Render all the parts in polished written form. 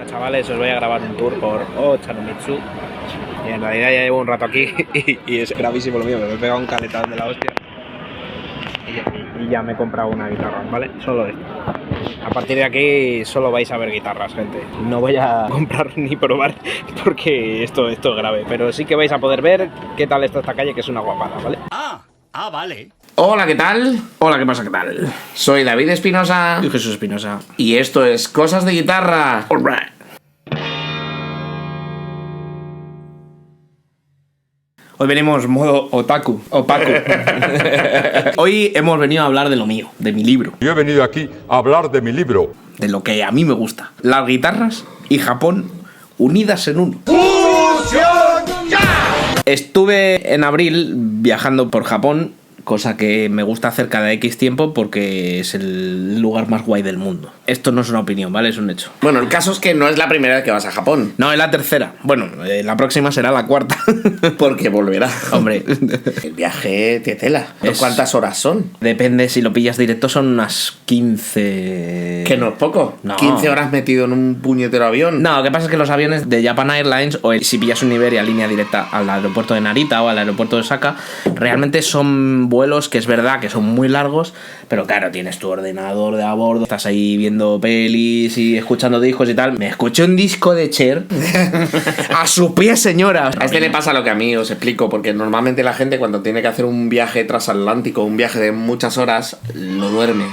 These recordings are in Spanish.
Chavales, os voy a grabar un tour por Ochanomizu. Y en realidad ya llevo un rato aquí y es gravísimo lo mío, me he pegado un caletón de la hostia. Y ya me he comprado una guitarra, ¿vale? Solo esto. A partir de aquí solo vais a ver guitarras, gente. No voy a comprar ni probar porque esto es grave. Pero sí que vais a poder ver qué tal está esta calle, que es una guapada, ¿vale? Vale. Hola, ¿qué tal? Hola, ¿qué pasa? ¿Qué tal? Soy David Espinosa Y Jesús Espinosa. y esto es Cosas de Guitarra. Alright. Hoy venimos modo otaku, opaco. Hoy hemos venido a hablar de lo mío, de mi libro, Yo he venido aquí a hablar de mi libro. de lo que a mí me gusta. Las guitarras y Japón unidas en uno. Estuve en abril viajando por Japón, cosa que me gusta hacer cada X tiempo porque es el lugar más guay del mundo. Esto no es una opinión, ¿vale? Es un hecho. Bueno, el caso es que no es la primera vez que vas a Japón, No, es la tercera. Bueno, la próxima será la cuarta. porque volverá. Hombre, El viaje de tela. Es- ¿Cuántas horas son? depende, si lo pillas directo son unas 15... Que no es poco. No. 15 horas metido en un puñetero avión. No, lo que pasa es que los aviones de Japan Airlines o si pillas un Iberia línea directa al aeropuerto de Narita o al aeropuerto de Osaka, realmente son vuelos que es verdad que son muy largos, pero claro, tienes tu ordenador de a bordo, estás ahí viendo pelis y escuchando discos y tal. Me escuché un disco de Cher a su pie, señora. A este le pasa lo que a mí os explico, porque normalmente la gente cuando tiene que hacer un viaje transatlántico, un viaje de muchas horas, lo duerme.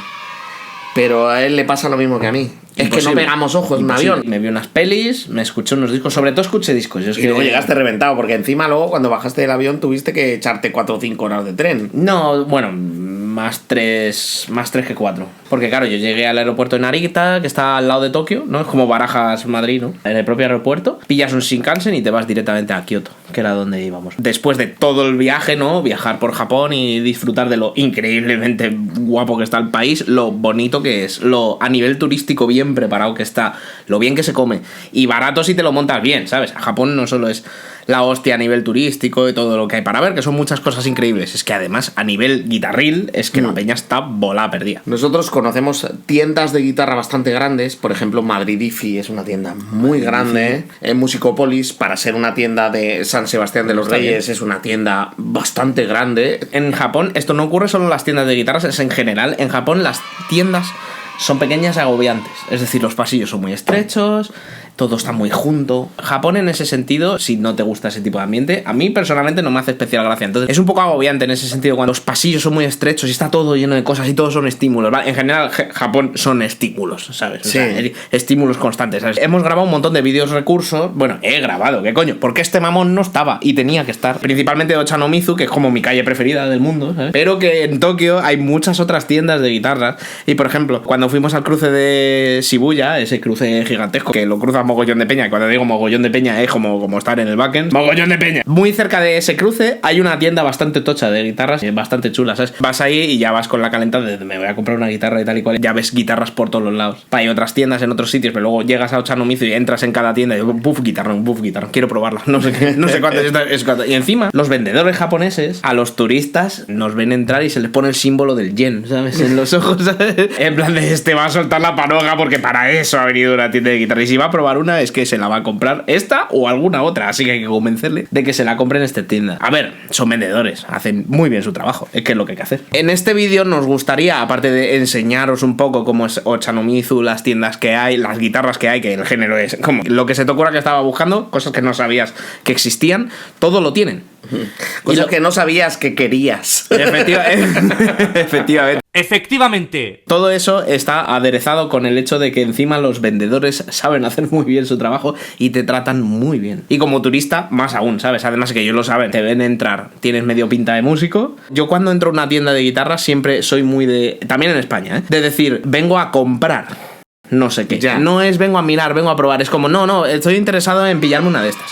Pero a él le pasa lo mismo que a mí. Es que no Imposible. pegamos ojos en un Imposible. avión. Me vi unas pelis, me escuché unos discos, sobre todo escuché discos. Yo es Y que luego llegaste reventado, porque encima luego cuando bajaste del avión tuviste que echarte 4 o 5 horas de tren. No, bueno, más tres que 4. Porque claro, yo llegué al aeropuerto de Narita, que está al lado de Tokio, ¿no? Es como Barajas, Madrid, ¿no? En el propio aeropuerto, pillas un Shinkansen y te vas directamente a Kioto, que era donde íbamos. Después de todo el viaje, ¿no? Viajar por Japón y disfrutar de lo increíblemente guapo que está el país, lo bonito que es, lo a nivel turístico bien preparado que está, lo bien que se come y barato si te lo montas bien, ¿sabes? A Japón no solo es la hostia a nivel turístico y todo lo que hay para ver, que son muchas cosas increíbles. Es que además a nivel guitarril es que la peña está volada perdida. Nosotros conocemos tiendas de guitarra bastante grandes, por ejemplo Madrid IFI es una tienda muy grande, en Musicópolis, para ser una tienda de San Sebastián de los Está Reyes, es una tienda bastante grande. En Japón esto no ocurre solo en las tiendas de guitarras, es en general. En Japón las tiendas son pequeñas y agobiantes. Es decir, los pasillos son muy estrechos, todo está muy junto. Japón en ese sentido, si no te gusta ese tipo de ambiente, a mí personalmente no me hace especial gracia. Entonces es un poco agobiante en ese sentido cuando los pasillos son muy estrechos y está todo lleno de cosas y todos son estímulos, ¿vale? En general Japón son estímulos, ¿sabes? O Sí. sea, estímulos constantes, ¿sabes? Hemos grabado un montón de vídeos recursos. Bueno, he grabado, ¿qué coño? Porque este mamón no estaba y tenía que estar. Principalmente Ochanomizu, que es como mi calle preferida del mundo, ¿sabes? Pero que en Tokio hay muchas otras tiendas de guitarras. Y por ejemplo, cuando fuimos al cruce de Shibuya, ese cruce gigantesco que lo cruza mogollón de peña, y cuando digo mogollón de peña es como estar en el backend, mogollón de peña. Muy cerca de ese cruce hay una tienda bastante tocha de guitarras, bastante chula, ¿sabes? Vas ahí y ya vas con la calentada de me voy a comprar una guitarra y tal y cual. Ya ves guitarras por todos los lados. Hay otras tiendas en otros sitios, pero luego llegas a Ochanomizu y entras en cada tienda y digo, buf, guitarra, quiero probarla. No sé qué, no sé cuánto es cuánto. Y encima, los vendedores japoneses a los turistas nos ven entrar y se les pone el símbolo del yen, ¿sabes? En los ojos, ¿sabes? En plan de este va a soltar la panoga porque para eso ha venido una tienda de guitarra. Y si va a probar una, es que se la va a comprar esta o alguna otra. Así que hay que convencerle de que se la compre en esta tienda. A ver, son vendedores, hacen muy bien su trabajo. Es que es lo que hay que hacer. En este vídeo nos gustaría, aparte de enseñaros un poco cómo es Ochanomizu, las tiendas que hay, las guitarras que hay, que el género es como lo que se te ocurra que estaba buscando, cosas que no sabías que existían, todo lo tienen. Cosas que no sabías que querías. Efectivamente. Efectivamente. Todo eso está aderezado con el hecho de que encima los vendedores saben hacer muy bien su trabajo y te tratan muy bien. Y como turista, más aún, ¿sabes? Además que ellos lo saben, te ven entrar, tienes medio pinta de músico. Yo cuando entro a una tienda de guitarras siempre soy muy de... También en España, ¿eh? De decir, vengo a comprar no sé qué. Ya. No es vengo a mirar, vengo a probar. Es como, no, estoy interesado en pillarme una de estas.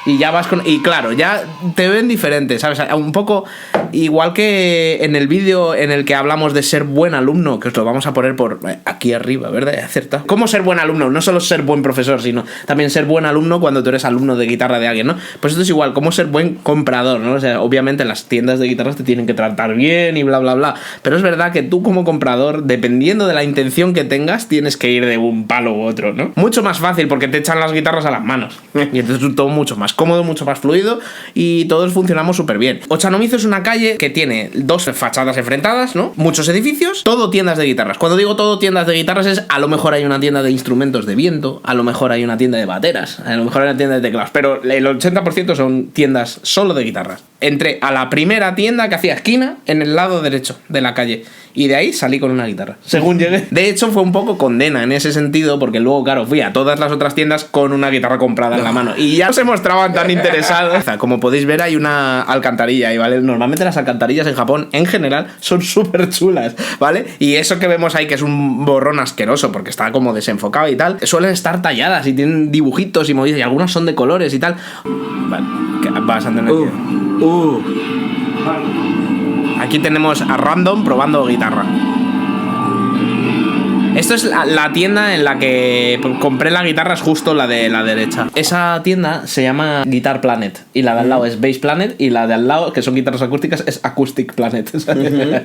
Y ya vas con... Y claro, ya te ven diferente, ¿sabes? Un poco igual que en el vídeo en el que hablamos de ser buen alumno, que os lo vamos a poner por aquí arriba, ¿verdad? Acerta. ¿Cómo ser buen alumno? No solo ser buen profesor, sino también ser buen alumno cuando tú eres alumno de guitarra de alguien, ¿no? Pues esto es igual, cómo ser buen comprador, ¿no? O sea, obviamente las tiendas de guitarras te tienen que tratar bien y bla, bla, bla. Pero es verdad que tú como comprador, dependiendo de la intención que tengas, tienes que ir de un palo u otro, ¿no? Mucho más fácil porque te echan las guitarras a las manos. Y entonces es todo mucho más cómodo, mucho más fluido y todos funcionamos súper bien. Ochanomizu es una calle que tiene dos fachadas enfrentadas, ¿no? Muchos edificios, todo tiendas de guitarras. Cuando digo todo tiendas de guitarras es a lo mejor hay una tienda de instrumentos de viento, a lo mejor hay una tienda de bateras, a lo mejor hay una tienda de teclados, pero el 80% son tiendas solo de guitarras. Entré a la primera tienda que hacía esquina en el lado derecho de la calle y de ahí salí con una guitarra, según llegué. De hecho fue un poco condena en ese sentido porque luego, claro, fui a todas las otras tiendas con una guitarra comprada en la mano y ya no se mostraban tan interesados. Como podéis ver hay una alcantarilla ahí, ¿vale? Normalmente las alcantarillas en Japón en general son súper chulas, ¿vale? Y eso que vemos ahí que es un borrón asqueroso porque está como desenfocado y tal, suelen estar talladas y tienen dibujitos y movidas y algunas son de colores y tal. Vale, vas a tener Aquí tenemos a Random probando guitarra. Esto es la tienda en la que compré la guitarra, es justo la de la derecha. Esa tienda se llama Guitar Planet y la de al lado es Bass Planet y la de al lado, que son guitarras acústicas, es Acoustic Planet.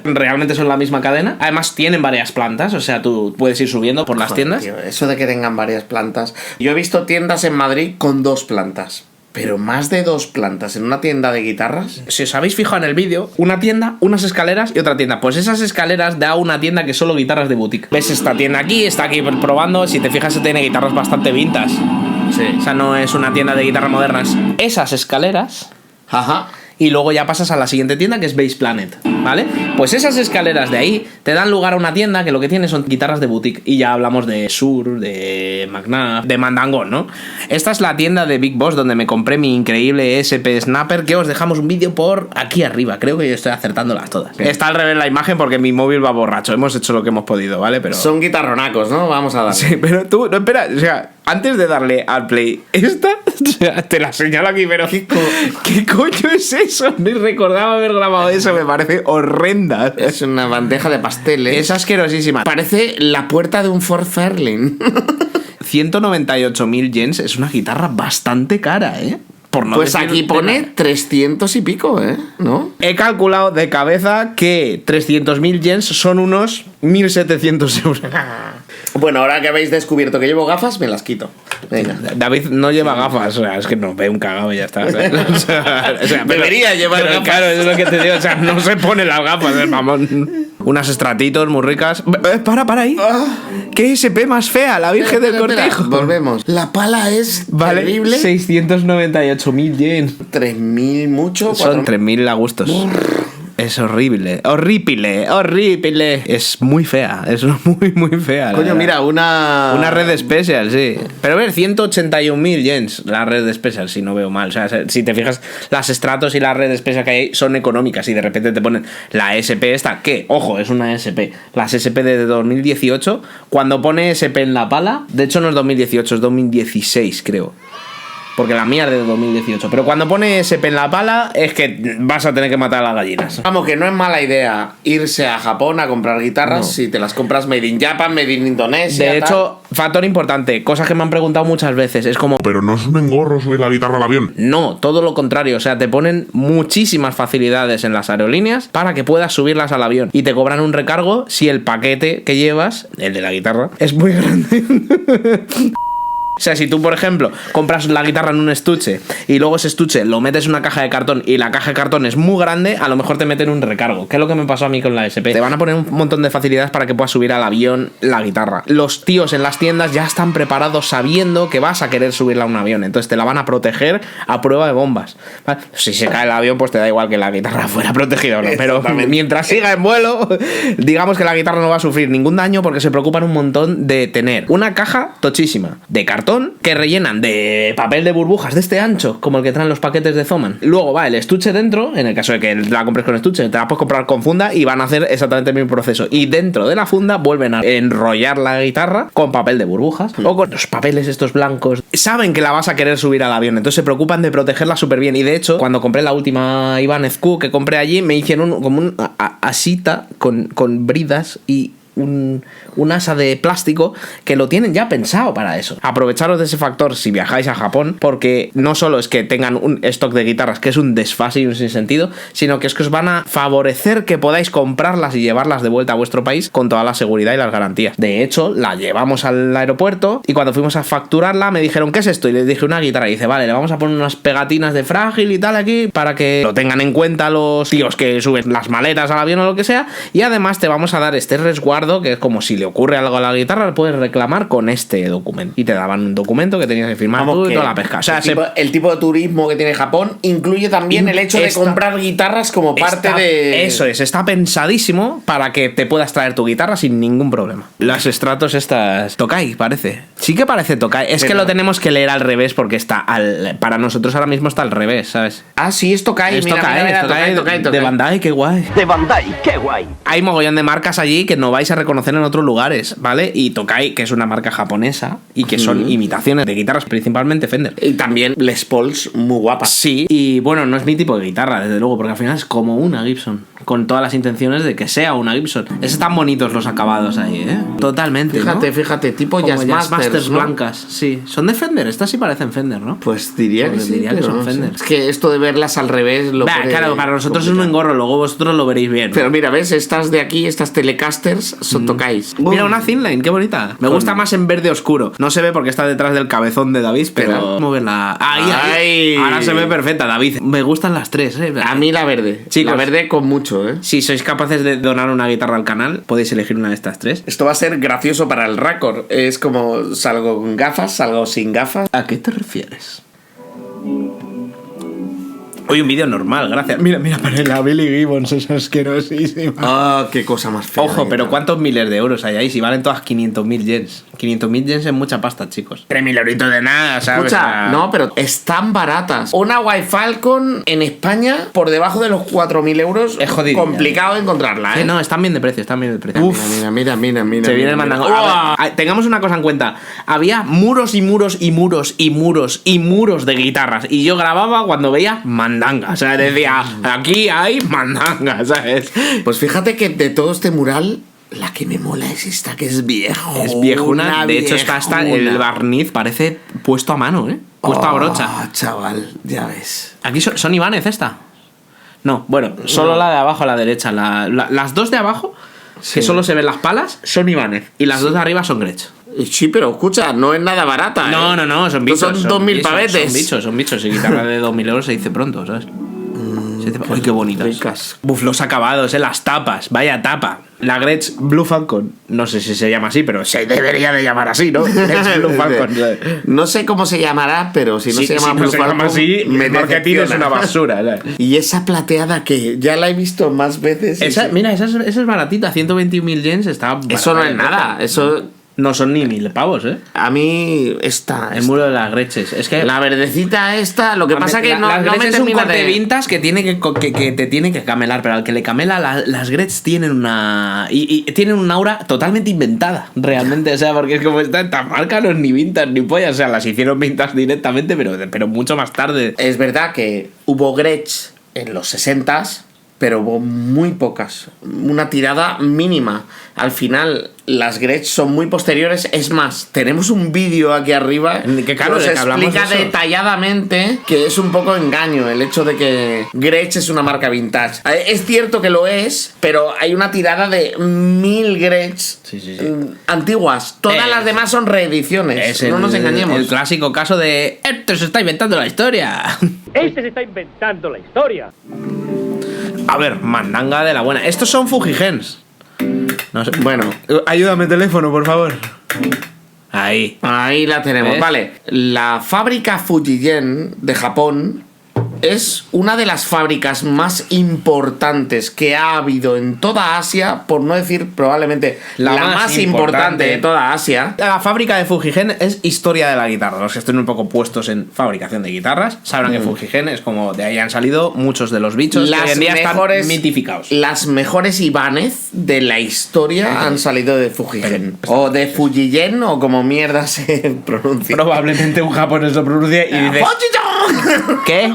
Realmente son la misma cadena. Además tienen varias plantas, o sea, tú puedes ir subiendo por las tiendas. Tío, eso de que tengan varias plantas. Yo he visto tiendas en Madrid con 2 plantas. Pero más de 2 plantas en una tienda de guitarras. Si os habéis fijado en el vídeo, una tienda, unas escaleras y otra tienda. Pues esas escaleras da una tienda que es solo guitarras de boutique. ¿Ves esta tienda aquí? Está aquí probando. Si te fijas, se tiene guitarras bastante vintage. Sí. O sea, no es una tienda de guitarras modernas. Esas escaleras. Ajá. Y luego ya pasas a la siguiente tienda que es Bass Planet, ¿vale? Pues esas escaleras de ahí te dan lugar a una tienda que lo que tiene son guitarras de boutique. Y ya hablamos de Sur, de McNabb, de Mandangón, ¿no? Esta es la tienda de Big Boss donde me compré mi increíble SP Snapper, que os dejamos un vídeo por aquí arriba. Creo que yo estoy acertándolas todas. Sí. Está al revés la imagen porque mi móvil va borracho. Hemos hecho lo que hemos podido, ¿vale? Pero son guitarronacos, ¿no? Vamos a dar. Sí, pero tú, no, espera, o sea, antes de darle al play, esta, o sea, te la señalo aquí, pero ¿qué coño es eso? No recordaba haber grabado eso, me parece horrenda. Es una bandeja de pasteles. Es asquerosísima. Parece la puerta de un Ford Fairlane. 198.000 yens es una guitarra bastante cara, ¿eh? Por no pues aquí pone 300 y pico, ¿no? He calculado de cabeza que 300.000 yens son unos 1.700 euros. Bueno, ahora que habéis descubierto que llevo gafas, me las quito. Venga. David no lleva gafas, o sea, es que no, ve un cagado y ya está. O sea, debería llevar gafas. Claro, es lo que te digo, o sea, no se pone las gafas, el mamón. Unas estratitos muy ricas. Para ahí. ¿Qué SP más fea? La Virgen del Cortijo. Volvemos. La pala es terrible. 698.000 yen. 3.000 mucho. Son 3.000 a gustos. Es horrible, horrible. Es muy fea, es muy, muy fea. Coño, mira, una red special, sí. Pero a ver, 181.000 yens la red special, si no veo mal. O sea, si te fijas, las Stratos y la red special que hay son económicas y de repente te ponen la SP esta, que, ojo, es una SP. Las SP de 2018, cuando pone SP en la pala, de hecho no es 2018, es 2016, creo. Porque la mía es de 2018. Pero cuando pone SP en la pala es que vas a tener que matar a las gallinas. Vamos, que no es mala idea irse a Japón a comprar guitarras si te las compras made in Japan, made in Indonesia. De hecho, factor importante, cosas que me han preguntado muchas veces, es como... ¿Pero no es un engorro subir la guitarra al avión? No, todo lo contrario. O sea, te ponen muchísimas facilidades en las aerolíneas para que puedas subirlas al avión. Y te cobran un recargo si el paquete que llevas, el de la guitarra, es muy grande. O sea, si tú, por ejemplo, compras la guitarra en un estuche y luego ese estuche lo metes en una caja de cartón y la caja de cartón es muy grande, a lo mejor te meten un recargo. ¿Qué es lo que me pasó a mí con la SP? Te van a poner un montón de facilidades para que puedas subir al avión la guitarra. Los tíos en las tiendas ya están preparados sabiendo que vas a querer subirla a un avión. Entonces te la van a proteger a prueba de bombas, ¿vale? Si se cae el avión, pues te da igual que la guitarra fuera protegida o no. Pero mientras siga en vuelo, digamos que la guitarra no va a sufrir ningún daño porque se preocupan un montón de tener una caja tochísima de cartón cartón que rellenan de papel de burbujas de este ancho, como el que traen los paquetes de Zoman. Luego va el estuche dentro, en el caso de que la compres con estuche, te la puedes comprar con funda y van a hacer exactamente el mismo proceso. Y dentro de la funda vuelven a enrollar la guitarra con papel de burbujas o con los papeles estos blancos. Saben que la vas a querer subir al avión, entonces se preocupan de protegerla súper bien. Y de hecho, cuando compré la última Ibanez Q que compré allí, me hicieron como un asita con bridas y un asa de plástico que lo tienen ya pensado para eso. Aprovecharos de ese factor si viajáis a Japón, porque no solo es que tengan un stock de guitarras que es un desfase y un sinsentido, sino que es que os van a favorecer que podáis comprarlas y llevarlas de vuelta a vuestro país con toda la seguridad y las garantías. De hecho, la llevamos al aeropuerto y cuando fuimos a facturarla me dijeron, ¿qué es esto? Y les dije, una guitarra. Y dice, vale, le vamos a poner unas pegatinas de frágil y tal aquí para que lo tengan en cuenta los tíos que suben las maletas al avión o lo que sea, y además te vamos a dar este resguardo que es como si le ocurre algo a la guitarra, lo puedes reclamar con este documento. Y te daban un documento que tenías que firmar tú y toda la pesca. O sea, el tipo de turismo que tiene Japón incluye también el hecho de comprar guitarras como parte de... Eso es, está pensadísimo para que te puedas traer tu guitarra sin ningún problema. Las Stratos estas... Tokai, parece. Sí que parece Tokai. Es que lo tenemos que leer al revés porque está para nosotros ahora mismo está al revés, ¿sabes? Ah, sí, es Tokai. Es Tokai de Bandai, qué guay. De Bandai, qué guay. Hay mogollón de marcas allí que no vais a reconocer en otros lugares, ¿vale? Y Tokai, que es una marca japonesa y que son imitaciones de guitarras, principalmente Fender. Y también Les Pauls muy guapas. Sí, y bueno, no es mi tipo de guitarra, desde luego, porque al final es como una Gibson, con todas las intenciones de que sea una Gibson. Están bonitos los acabados ahí, ¿eh? Totalmente, Fíjate, tipo como Jazzmasters, ¿no? blancas, sí. Son de Fender, estas sí parecen Fender, ¿no? Pues diría que sí, que son Fender. Es que esto de verlas al revés lo claro, para nosotros es un engorro, luego vosotros lo veréis bien. Pero mira, ¿ves? Estas de aquí, estas Telecasters, son Tokais. Mira, una Thinline, qué bonita. Me gusta más en verde oscuro. No se ve porque está detrás del cabezón de David, pero... ¿Cómo verla? Ahí. Ahora se ve perfecta, David. Me gustan las tres, ¿eh? A mí la verde. Chicos, la verde con mucho, ¿eh? Si sois capaces de donar una guitarra al canal, podéis elegir una de estas tres. Esto va a ser gracioso para el récord. Es como salgo con gafas, salgo sin gafas. ¿A qué te refieres? Hoy un vídeo normal, gracias. Mira, para la Billy Gibbons, es asquerosísima. Ah, qué cosa más fea. Ojo, pero ¿cuántos miles de euros hay ahí? Si valen todas 500.000 yens. 500.000 yens es mucha pasta, chicos. 3.000 euritos de nada, ¿sabes? Escucha, no, pero están baratas. Una White Falcon en España, por debajo de los 4.000 euros, es jodido. Complicado encontrarla, ¿eh? No, están bien de precio, Uf. Mira. Se viene el mandango. A ver, tengamos una cosa en cuenta. Había muros y muros y muros y muros y muros de guitarras. Y yo grababa cuando veía mandanga. O sea, decía, aquí hay mandanga, ¿sabes? Pues fíjate que de todo este mural, la que me mola es esta, que es viejo. Es viejuna. De hecho, está hasta el barniz, parece puesto a mano, ¿eh? Puesto a brocha. Chaval, ya ves. ¿Aquí son Ibanez esta? No, bueno, solo la de abajo a la derecha. Las dos de abajo, que solo se ven las palas, son Ibanez. Y las dos de arriba son Gretsch. Sí, pero escucha, no es nada barata. No, son bichos. Son 2.000 pavetes. Son bichos. Y guitarra de 2.000 euros se dice pronto, ¿sabes? Uy, qué bonitas. Ricas. Buf, los acabados, las tapas. Vaya tapa. La Gretsch Blue Falcon. No sé si se llama así, pero se debería de llamar así, ¿no? Gretsch Blue Falcon. No sé cómo se llamará, pero si no se llama Blue Falcon, así, el marketing es una basura, ¿sabes? Y esa plateada que ya la he visto más veces. Mira, esa es baratita. 121.000 yens está... Eso no es nada. Eso... No son ni 1.000 pavos, ¿eh? A mí el muro de las Gretches. Es que la verdecita esta, lo que pasa que no me es un corte vintage que tiene que te tiene que camelar, pero al que le camela las Gretsch tienen una y tienen un aura totalmente inventada, realmente, o sea, porque es como esta marca no es ni vintage ni polla, o sea, las hicieron vintage directamente, pero mucho más tarde. Es verdad que hubo Gretsch en los 60s, pero hubo muy pocas, una tirada mínima. Al final, las Gretsch son muy posteriores. Es más, tenemos un vídeo aquí arriba que nos explica detalladamente que es un poco engaño el hecho de que Gretsch es una marca vintage. Es cierto que lo es, pero hay una tirada de 1.000 Gretsch antiguas. Todas las demás son reediciones. No nos engañemos. El clásico caso de ¡este se está inventando la historia! ¡Este se está inventando la historia! A ver, mandanga de la buena. Estos son Fujigens. No sé. Bueno, ayúdame teléfono, por favor. Ahí la tenemos. ¿Ves? Vale, la fábrica Fujigen de Japón es una de las fábricas más importantes que ha habido en toda Asia, por no decir probablemente la más importante de toda Asia. La fábrica de Fujigen es historia de la guitarra. Los que estén un poco puestos en fabricación de guitarras sabrán que Fujigen es como de ahí han salido muchos de los bichos que hoy en día están mitificados. Las mejores Ibanez de la historia han salido de Fujigen. O de Fujigen, o como mierda se pronuncia. Probablemente un japonés lo pronuncia y dice: ¿qué?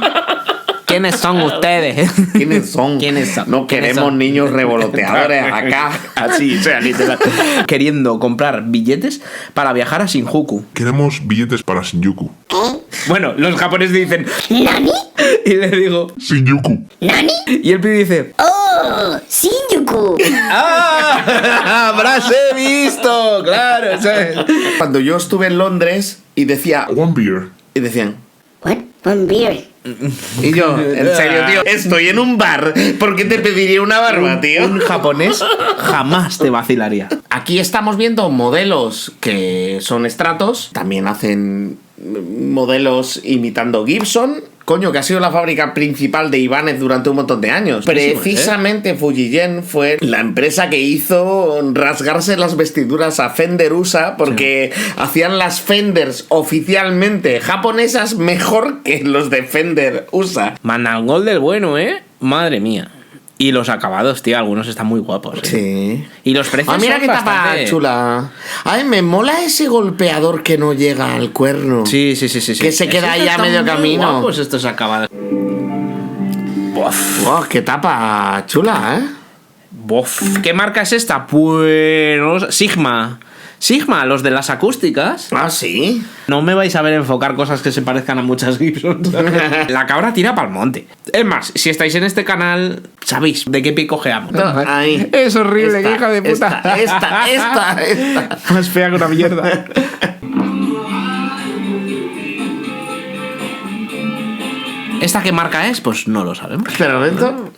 ¿Quiénes son ustedes? ¿Quiénes son? ¿Quiénes son? No queremos son? niños revoloteadores acá. Así, o sea, literal. Queriendo comprar billetes para viajar a Shinjuku. Queremos billetes para Shinjuku. Bueno, los japoneses dicen: ¿Nani? y le digo: Shinjuku. ¿Nani? y el pibe dice: ¡Oh! ¡Shinjuku! ¡ah! ¡Habrás visto! Claro, ¿sabes? Cuando yo estuve en Londres y decía... One beer. Y decían... What? One beer. Y yo, en serio, tío, estoy en un bar. ¿Por qué te pediría una barba, tío? Un japonés jamás te vacilaría. Aquí estamos viendo modelos que son Stratos. También hacen modelos imitando Gibson. Coño, que ha sido la fábrica principal de Ibanez durante un montón de años. Precisamente Fujigen fue la empresa que hizo rasgarse las vestiduras a Fender USA porque hacían las Fenders oficialmente japonesas mejor que los de Fender USA. Manangol del bueno, ¿eh? Madre mía. Y los acabados, tío, algunos están muy guapos. Sí. Y los precios Mira son qué tapa bastante... chula. Ay, me mola ese golpeador que no llega al cuerno. Sí. Que se queda ahí a medio camino. Pues estos acabados. Wow, qué tapa chula, ¿eh? Bof. ¿Qué marca es esta? Pues... Sigma. Sigma, los de las acústicas. Ah, sí. No me vais a ver enfocar cosas que se parezcan a muchas Gibson. La cabra tira pa'l monte. Es más, si estáis en este canal, sabéis de qué pie cojeamos. Ahí. Es horrible, qué hija de puta. Esta. Más fea que una mierda. ¿Esta qué marca es? Pues no lo sabemos. Espera un momento.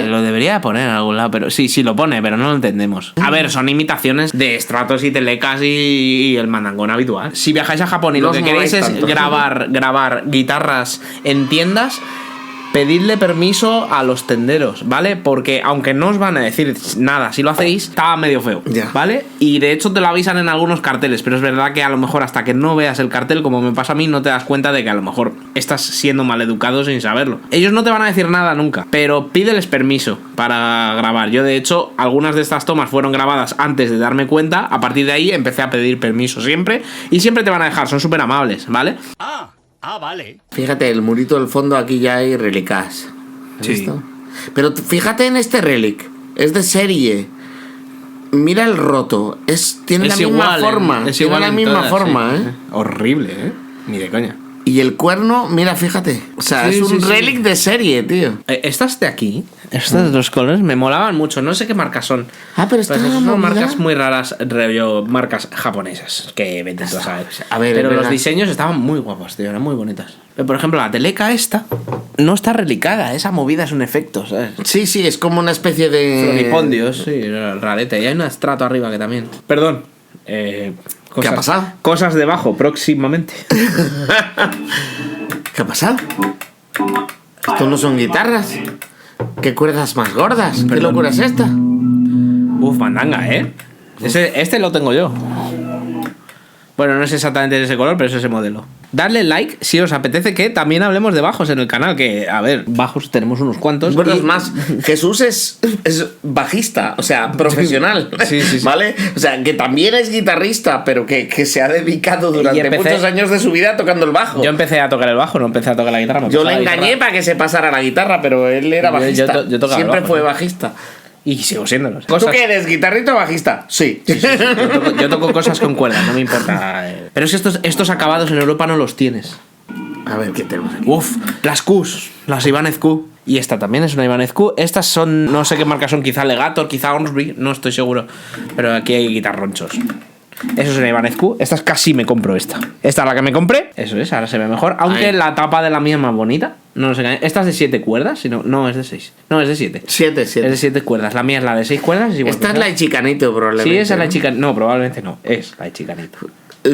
Lo debería poner en algún lado, pero sí lo pone, pero no lo entendemos. A ver, son imitaciones de Stratos y Telecas y el mandangón habitual. Si viajáis a Japón y lo No que os queréis moláis es tanto. grabar guitarras en tiendas, pedidle permiso a los tenderos, ¿vale? Porque aunque no os van a decir nada si lo hacéis, está medio feo, Ya. ¿vale? Y de hecho te lo avisan en algunos carteles, pero es verdad que a lo mejor hasta que no veas el cartel, como me pasa a mí, no te das cuenta de que a lo mejor estás siendo maleducado sin saberlo. Ellos no te van a decir nada nunca, pero pídeles permiso para grabar. Yo de hecho, algunas de estas tomas fueron grabadas antes de darme cuenta. A partir de ahí empecé a pedir permiso siempre, y siempre te van a dejar, son súper amables, ¿vale? Vale. Fíjate, el murito del fondo aquí ya hay relicas. ¿Has Sí. visto? Pero fíjate en este relic. Es de serie. Mira el roto. Tiene la misma forma. Es Tiene igual la en misma todas, forma, sí. ¿eh? Horrible, ¿eh? Ni de coña. Y el cuerno, mira, fíjate. O sea, Sí, es un sí. relic de serie, tío. Estas de aquí, estas dos colores, me molaban mucho. No sé qué marcas son. Ah, pero estas Pues son movida. marcas muy raras, rollo marcas japonesas, que vete tú a saber. A ver, pero es los verdad. diseños estaban muy guapos, tío, eran muy bonitas. Por ejemplo, la Teleca esta no está relicada, esa movida es un efecto, ¿sabes? Sí, es como una especie de... Floripondios, sí, rarete. Y hay un estrato arriba que también. Perdón. ¿Qué ha pasado? Cosas debajo, próximamente. ¿Qué ha pasado? Esto no son guitarras. ¿Qué cuerdas más gordas? ¿Qué locura es esta? Uf, mandanga, ¿eh? Este lo tengo yo. Bueno, no es exactamente de ese color, pero es ese modelo. Dadle like si os apetece que también hablemos de bajos en el canal, que, a ver, bajos tenemos unos cuantos. Bueno, y- es más, Jesús es bajista, o sea, profesional, Sí. ¿vale? O sea, que también es guitarrista, pero que se ha dedicado durante muchos años de su vida tocando el bajo. Yo empecé a tocar el bajo, no empecé a tocar la guitarra. Yo le engañé para que se pasara la guitarra, pero él era bajista. yo tocaba el Siempre bajo, fue ¿no? bajista. Y sigo siéndolo. ¿Tú qué eres, guitarrista o bajista? Sí. Yo toco cosas con cuerdas, no me importa. Pero es que estos acabados en Europa no los tienes. A ver, ¿qué tenemos aquí? Uf, las Qs, las Ibanez Q. Y esta también es una Ibanez Q. Estas son, no sé qué marcas son, quizá Legator, quizá Ormsby, no estoy seguro. Pero aquí hay guitarronchos. Eso es una Ibanez Q. Estas casi me compro esta. Esta es la que me compré. Eso es, ahora se ve mejor. Aunque Ahí. la tapa de la mía es más bonita. No sé. Esta es de 7 cuerdas. No, es de 6. No, es de 7. 7. Es de 7 cuerdas. La mía es la de 6 cuerdas. Es igual Esta que es la de Chicanito, probablemente. Sí, esa es la ¿no? chica. No, probablemente no. Es la de Chicanito.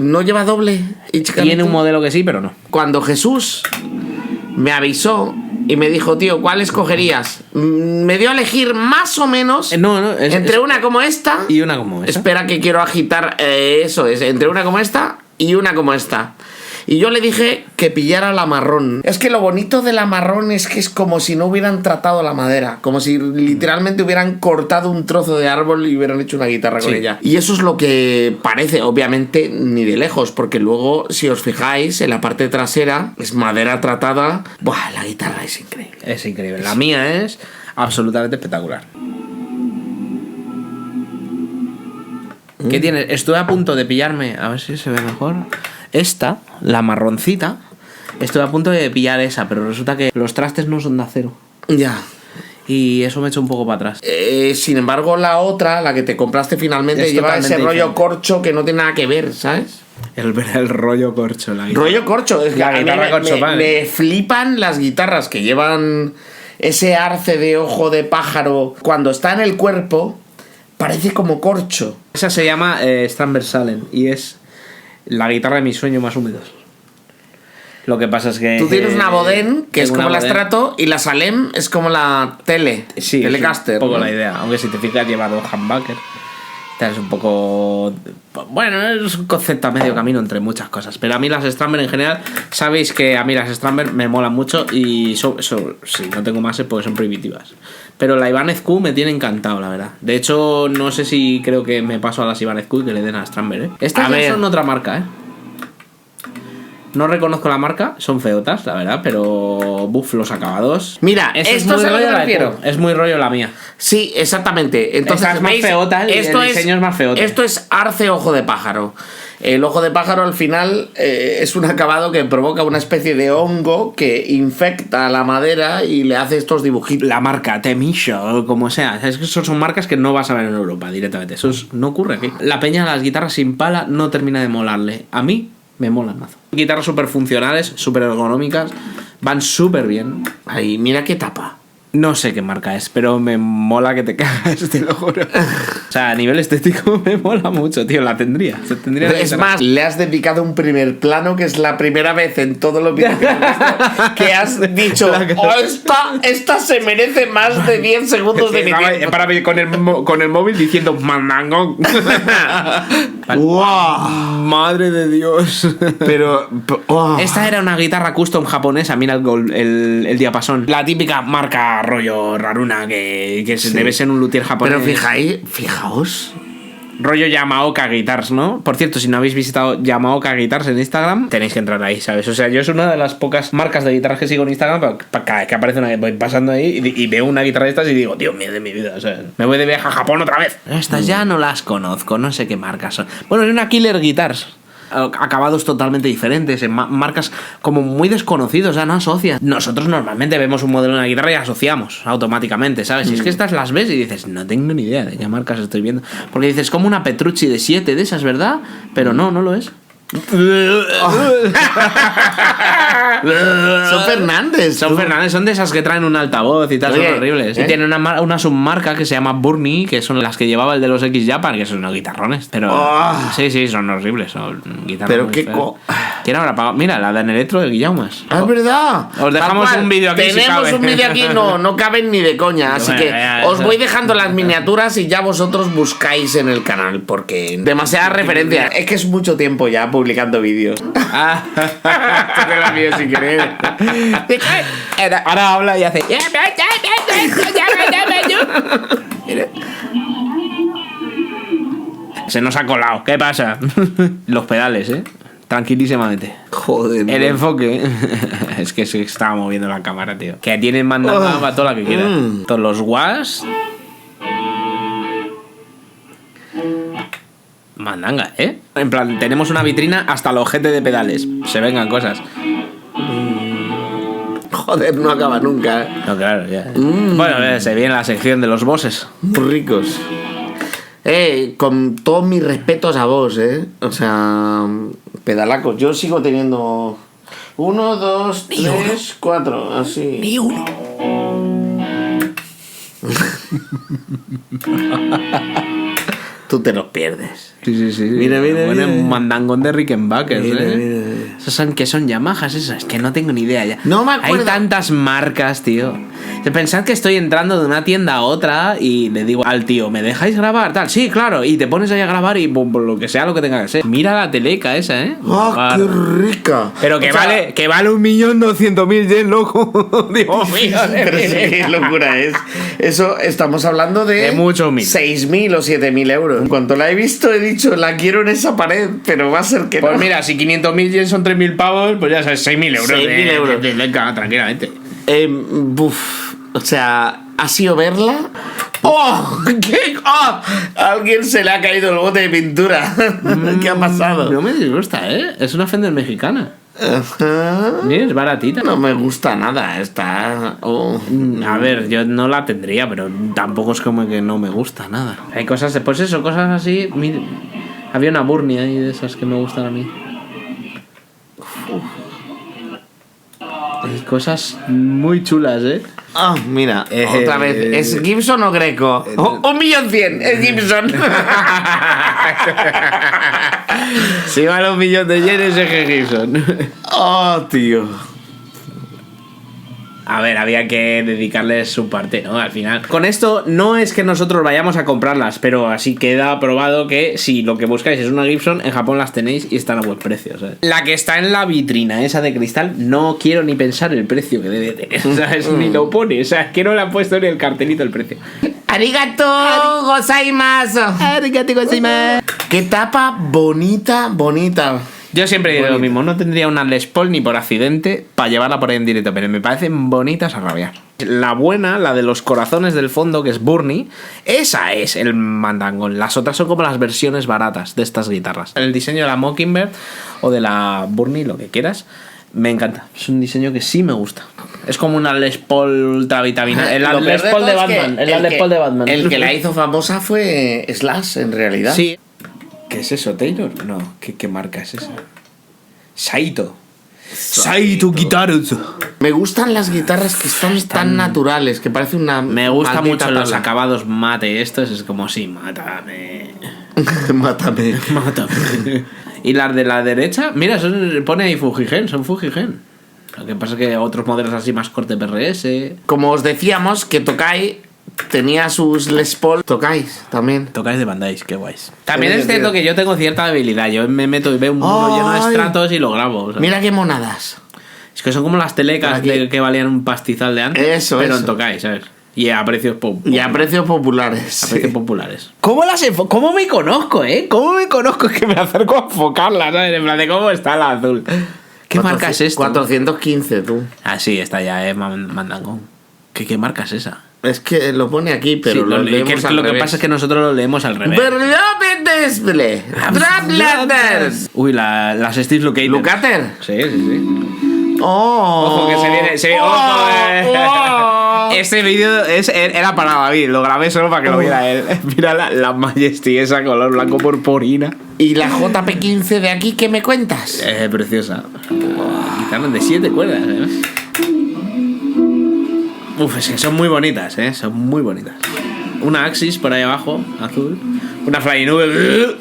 ¿No lleva doble y Chicanito? Tiene un modelo que sí, pero no. Cuando Jesús me avisó y me dijo, tío, ¿cuál escogerías? Me dio a elegir más o menos entre una como esta y una como esta. Espera que quiero agitar, eso es, entre una como esta y una como esta. Y yo le dije que pillara la marrón. Es que lo bonito de la marrón es que es como si no hubieran tratado la madera. Como si literalmente hubieran cortado un trozo de árbol y hubieran hecho una guitarra con ella. Y eso es lo que parece, obviamente, ni de lejos. Porque luego, si os fijáis, en la parte trasera es madera tratada. Buah, la guitarra es increíble. Es increíble. La mía es absolutamente espectacular. ¿Qué tienes? Estuve a punto de pillarme, a ver si se ve mejor, esta, la marroncita. Estuve a punto de pillar esa, pero resulta que los trastes no son de acero. Ya. Y eso me echó un poco para atrás. Sin embargo, la otra, la que te compraste finalmente, Es lleva ese totalmente rollo diferente. corcho que no tiene nada que ver, ¿sabes? El rollo corcho, la guitarra. Rollo corcho, es que La a mí guitarra corcho, vale. me flipan las guitarras que llevan ese arce de ojo de pájaro. Cuando está en el cuerpo, parece como corcho. Esa se llama Strambersalen y es la guitarra de mis sueños más húmedos. Lo que pasa es que... Tú tienes una Boden, que es tengo como una la Boden. Strato, y la Salem es como la Sí, Telecaster. es un poco ¿no? la idea. Aunque si te fijas, lleva dos humbuckers. Es un poco... Bueno, es un concepto a medio camino entre muchas cosas. Pero a mí las Stramber en general, sabéis que a mí las Stramber me molan mucho y si no tengo más es porque son prohibitivas. Pero la Ibanez Q me tiene encantado, la verdad. De hecho, no sé si creo que me paso a las Ibanez Q y que le den a Stramber, ¿eh? Estas A ya ver. son otra marca, ¿eh? No reconozco la marca, son feotas, la verdad, pero... Buf, los acabados. Mira, Eso es esto muy es a lo que rollo me la de refiero. Q. Es muy rollo la mía. Sí, exactamente. Entonces, Esta es más ¿veis? feota, el diseño es más feote. Esto es arce ojo de pájaro. El ojo de pájaro al final es un acabado que provoca una especie de hongo que infecta la madera y le hace estos dibujitos. La marca Temisho o como sea. Es que son marcas que no vas a ver en Europa directamente. No ocurre aquí. La peña de las guitarras sin pala no termina de molarle. A mí me molan mazo. Guitarras súper funcionales, súper ergonómicas. Van súper bien. Ay, mira qué tapa. No sé qué marca es, pero me mola que te cagas, te lo juro. O sea, a nivel estético me mola mucho, tío. La tendría. Se tendría la Es guitarra. más, le has dedicado un primer plano que es la primera vez en todos los vídeos que has dicho, oh, esta se merece más de 10 segundos de mi tiempo. Para mí con el móvil diciendo mandangón. ¡Wow! Madre de Dios. Pero... oh. Esta era una guitarra custom japonesa, mira el diapasón. La típica marca rollo raruna que debe ser un luthier japonés. Pero fijaos. Rollo Yamaoka Guitars, ¿no? Por cierto, si no habéis visitado Yamaoka Guitars en Instagram, tenéis que entrar ahí, ¿sabes? O sea, yo es una de las pocas marcas de guitarras que sigo en Instagram, pero cada vez que aparece una, voy pasando ahí y veo una guitarra de estas y digo, Dios mío de mi vida, o sea, me voy de viaje a Japón otra vez. Estas ya no las conozco, no sé qué marcas son. Bueno, es una Killer Guitars. Acabados totalmente diferentes, en marcas como muy desconocidos, ya no asocias. Nosotros normalmente vemos un modelo de una guitarra y asociamos automáticamente, ¿sabes? Y es que estas las ves y dices, no tengo ni idea de qué marcas estoy viendo. Porque dices, como una Petrucci de 7 de esas, ¿verdad? Pero no lo es. Son Fernández. Son Fernández, son de esas que traen un altavoz y tal, Oye, son horribles. Y tienen una submarca que se llama Burnie, que son las que llevaba el de los X Japan, que son unos guitarrones. Pero sí, son horribles, son guitarras. Pero muy qué feas. ¿Quién habrá pagado? Mira, la de en electro de Guillaumas. Ah, es verdad. Os dejamos Tal cual. un vídeo aquí, si Tenemos cabe. un vídeo aquí, no caben ni de coña. Así Bueno, que ya, os eso. voy dejando las miniaturas y ya vosotros buscáis en el canal. Porque demasiada referencia. Es que es mucho tiempo ya publicando vídeos. Esto te la mío sin querer. Ahora habla y hace. Se nos ha colado. ¿Qué pasa? Los pedales, tranquilísimamente. Joder. El enfoque. Es que se estaba moviendo la cámara, tío. Que tienen mandanga para toda la que quiera. Todos los was. Mandanga, ¿eh? En plan, tenemos una vitrina hasta el ojete de pedales. Se vengan cosas. Joder, no acaba nunca. No, claro, ya. Bueno, se viene la sección de los bosses. Muy ricos. Con todos mis respetos a vos, O sea, pedalacos. Yo sigo teniendo 1, 2, 3, 4, así. Ni uno. tú te los pierdes. Sí. Mira. Un mandangón de Rickenbacker, Mira. Esas son, ¿qué son Yamahas esas? Es que no tengo ni idea ya. No me acuerdo. Hay tantas marcas, tío. Pensad que estoy entrando de una tienda a otra y le digo al tío, ¿me dejáis grabar? Tal, sí, claro. Y te pones ahí a grabar y por lo que sea lo que tenga que ser. Mira la teleca esa, ¡Ah, qué rica! Pero que O sea, vale 1.200.000 yen, loco. Dios mío. Pero sí, qué locura es. Eso estamos hablando de muchos mil. 6.000 o 7.000 euros. En cuanto la he visto, he dicho, la quiero en esa pared, pero va a ser que Pues no. mira, si 500.000 yen son 3.000 pavos, pues ya sabes, 6.000 euros. 6.000 euros. de leca, tranquilamente. O sea, ¿ha sido verla? ¡Oh! ¿Qué? ¡Oh! A alguien se le ha caído el bote de pintura. ¿Qué ha pasado? No me disgusta, Es una Fender mexicana. Ajá. Mira, es baratita. No me gusta nada. Está. Oh. A ver, yo no la tendría, pero tampoco es como que no me gusta nada. Hay cosas, pues eso, cosas así. Mira, había una Burnie ahí de esas que me gustan a mí. Hay cosas muy chulas, Ah, mira, otra vez. ¿Es Gibson o Greco? 1.100.000, es Gibson. Si vale 1.000.000 de yenes es que Gibson. Oh, tío. A ver, había que dedicarles su parte, ¿no? Al final. Con esto no es que nosotros vayamos a comprarlas, pero así queda probado que si lo que buscáis es una Gibson, en Japón las tenéis y están a buen precio, ¿sabes? La que está en la vitrina, esa de cristal, no quiero ni pensar el precio que debe tener, ¿sabes? Ni lo pone, o sea, es que no le han puesto ni el cartelito el precio. Arigato gozaimasu. Arigato gozaimasu. Qué tapa bonita. Yo siempre digo lo mismo, no tendría una Les Paul ni por accidente para llevarla por ahí en directo, pero me parecen bonitas a rabiar. La buena, la de los corazones del fondo, que es Burnie, esa es el mandangón. Las otras son como las versiones baratas de estas guitarras. El diseño de la Mockingbird o de la Burnie, lo que quieras, me encanta. Es un diseño que sí me gusta. Es como una Les Paul ultra vitamina. El Les Paul de Batman. El Les Paul de Batman. El que la hizo famosa fue Slash, en realidad. Sí. ¿Qué es eso, Taylor? No, ¿qué marca es esa? Saito Guitars. Me gustan las guitarras que son tan naturales, que parece una. Me gustan maldita mucho los tabla. acabados mate estos, es como sí, mátame. Mátame. Y las de la derecha, mira, pone ahí Fujigen, son Fujigen. Lo que pasa es que otros modelos así más corte PRS. Como os decíamos, que Tokai tenía sus Les Paul. Tocáis también. Tocáis de Bandai, qué guays. También Sí, es cierto tío. que yo tengo cierta debilidad. Yo me meto y veo un mundo lleno de Ay. estratos y lo grabo. ¿sabes? Mira qué monadas. Es que son como las telecas Por aquí. que valían un pastizal de antes. Eso, pero eso. en Tokai, ¿sabes? Y a precios Y a precios populares. A precios populares. ¿Cómo me conozco, ¿Cómo me conozco? Es que me acerco a enfocarla, ¿sabes? En plan de cómo está la azul. ¿Qué marca es esto? 415, tú. Ah, sí, esta ya es mandangón. ¿Qué marca es esa? Es que lo pone aquí, pero Sí, lo leemos al lo que revés. pasa es que nosotros lo leemos al revés. Verlobedesble. Bradletters. Uy, las Steve Lukather. Lucater. Sí. Oh. Ojo que se viene. Oh. Este vídeo era para David, lo grabé solo para que lo viera él. Mira la Majesty esa color blanco purpurina. ¿Y la JP15 de aquí qué me cuentas? Preciosa. Guitarras de 7 cuerdas, además. Uf, es que son muy bonitas, son muy bonitas. Una Axis por ahí abajo, azul. Una Flying Nube.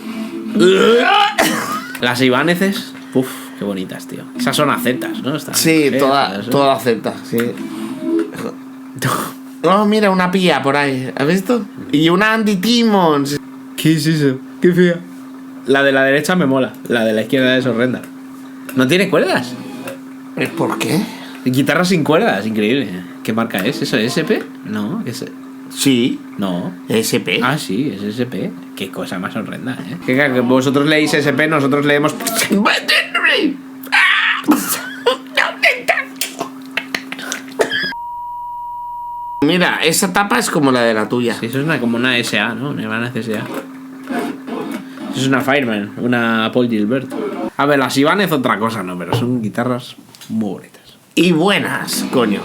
Las Ibaneces. Uf, qué bonitas, tío. Esas son acetas, ¿no? Están Sí, feas, toda Z, sí. Oh, mira, una pía por ahí. ¿Has visto? Y una Andy Timmons. ¿Qué es eso? Qué fea. La de la derecha me mola. La de la izquierda es horrenda. ¿No tiene cuerdas? ¿Por qué? Guitarra sin cuerdas, increíble. ¿Qué marca es? ¿Eso es SP? No, es... Sí. No. SP. Ah, sí, es SP. Qué cosa más horrenda, Que vosotros leéis SP, nosotros leemos... Mira, esa tapa es como la de la tuya. Sí, eso es como una SA, ¿no? Una Ibanez SA. Eso es una Fireman, una Paul Gilbert. A ver, las Ibanez otra cosa, ¿no? Pero son guitarras muy bonitas. Y buenas, coño.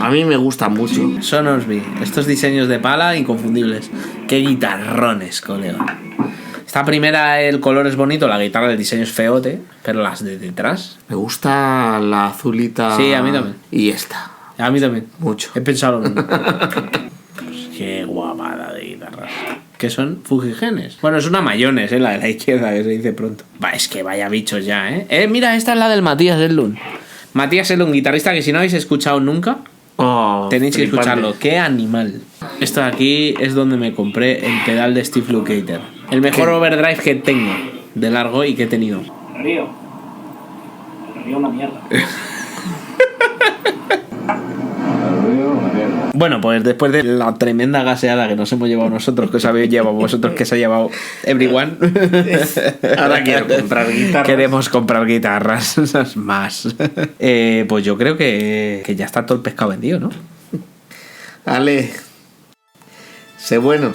A mí me gustan mucho. Sonosby, estos diseños de pala inconfundibles. Qué guitarrones, colega. Esta primera, el color es bonito, la guitarra, el diseño es feote, pero las de detrás... Me gusta la azulita. Sí, a mí también. Y esta. A mí también. Mucho. He pensado lo mismo. Qué guapada de guitarras. ¿Qué son? Fujigenes. Bueno, es una mayones, la de la izquierda, que se dice pronto. Va, es que vaya bichos ya, mira, esta es la del Matías Elun. Matías Elun, guitarrista que si no habéis escuchado nunca, tenéis que escucharlo. ¡Qué animal! Esto de aquí es donde me compré el pedal de Steve Lukather. El mejor overdrive que tengo de largo y que he tenido. El río una mierda. Bueno, pues después de la tremenda gaseada que nos hemos llevado nosotros, que os habéis llevado vosotros, que se ha llevado everyone, Ahora quiero comprar guitarras. Queremos comprar guitarras más. Pues yo creo que ya está todo el pescado vendido, ¿no? Ale, sé bueno.